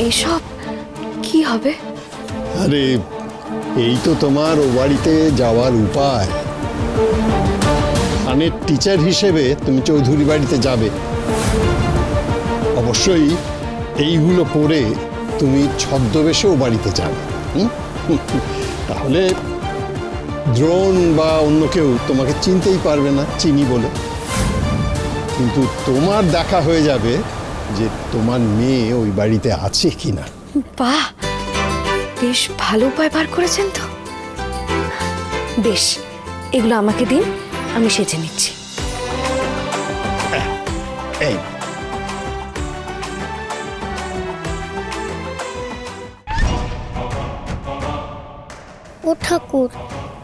এসব কি হবে? আরে এই তো তোমার ও বাড়িতে যাওয়ার উপায়। গানের টিচার হিসেবে তুমি চৌধুরী বাড়িতে যাবে। অবশ্যই এইগুলো পরে তুমি ছদ্মবেশেও বাড়িতে যাবে। তাহলে দ্রোণ বা অন্য কেউ তোমাকে চিনতেই পারবে না চিনি বলে। কিন্তু তোমার দেখা হয়ে যাবে যে তোমার মেয়ে ওই বাড়িতে আছে কিনা। বাহ, বেশ ভালো উপায় বার করেছেন তো। বেশ, এগুলো আমাকে দিন, আমি সেজে নিচ্ছি। এই ও ঠাকুর,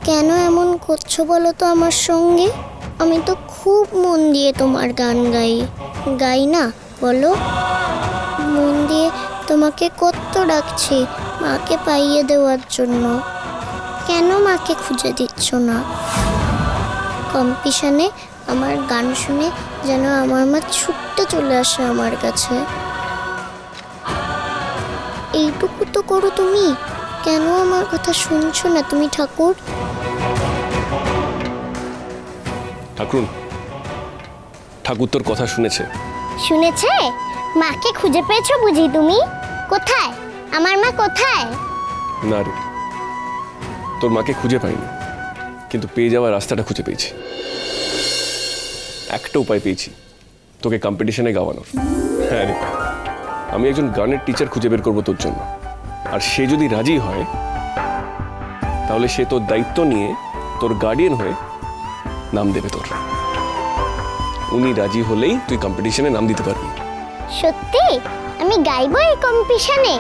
কেন এমন করছো বলো তো আমার সঙ্গে? আমি তো খুব মন দিয়ে তোমার গান গাই না বলো? মন দিয়ে তোমাকে কত ডাকছি মাকে পাইয়ে দেওয়ার জন্য। কেন মাকে খুঁজে দিচ্ছ না? কম্পিটিশনে আমার গান শুনে যেন আমার মা ছুটতে চলে আসে আমার কাছে। এইটুকু তো করো তুমি, কেন আমার কথা শুনছো না তুমি ঠাকুর? ঠাকুর তোর কথা শুনেছে। শুনেছে? মাকে খুঁজে পেয়েছো বুঝি তুমি? কোথায় আমার মা, কোথায়? না রে, তোর মাকে খুঁজে পাইনি, কিন্তু পেয়ে যাওয়ার রাস্তাটা খুঁজে পেয়েছি। একটা উপায় পেয়েছি, তোকে কম্পিটিশনে গাওয়ানোর। হ্যাঁ রে, আমি একজন গানের টিচার খুঁজে বের করবো তোর জন্য। আর সে যদি রাজি হয় তাহলে সে তোর দায়িত্ব নিয়ে তোর গার্ডিয়ান হয়ে নাম দেবে তোর। উনি রাজি হলেই তুই কম্পিটিশনে নাম দিতে পারবি। সত্যি আমি গাইবো এই কম্পিটিশনে?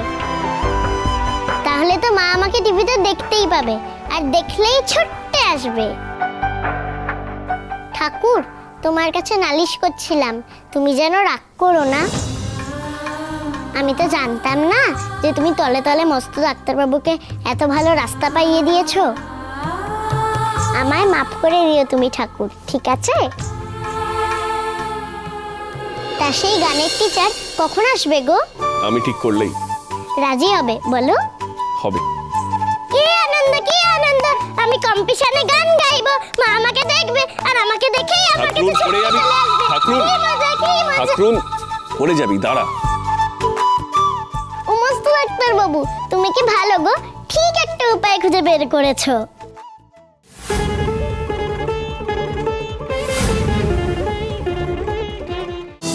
তাহলে তো মা আমাকে টিভিতে দেখতেই পাবে, আর দেখলেই ছুটতে আসবে। ঠাকুর, তোমার কাছে নালিশ করছিলাম, তুমি যেন রাগ করো না। আমি তো জানতাম না যে তুমি তলে তলে মস্ত ডাক্তারবাবুকে এত ভালো রাস্তা পাইয়ে দিয়েছো। আমায় মাফ করে দিও তুমি ঠাকুর, ঠিক আছে? তা সেই গানের টিচার কখন আসবে গো? আমি ঠিক করলেই রাজি হবে বলো? হবে। কি আনন্দ, কি আনন্দ! আমি কম্পিটিশনে গান গাইবো, মা আমাকে দেখবে, আর আমাকে দেখেই আমার কাছে পড়ে যাবি। ঠাকুর, কি মজা, কি মজা! ঠাকুর পড়ে যাবি, দাঁড়া। ও মস্ত ডাক্তার বাবু, তুমি কি ভালো গো, ঠিক একটা উপায় খুঁজে বের করেছো।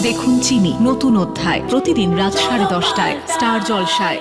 দেখুন চিনি নতুন অধ্যায় প্রতিদিন রাত 10:30টায় স্টার জলসায়।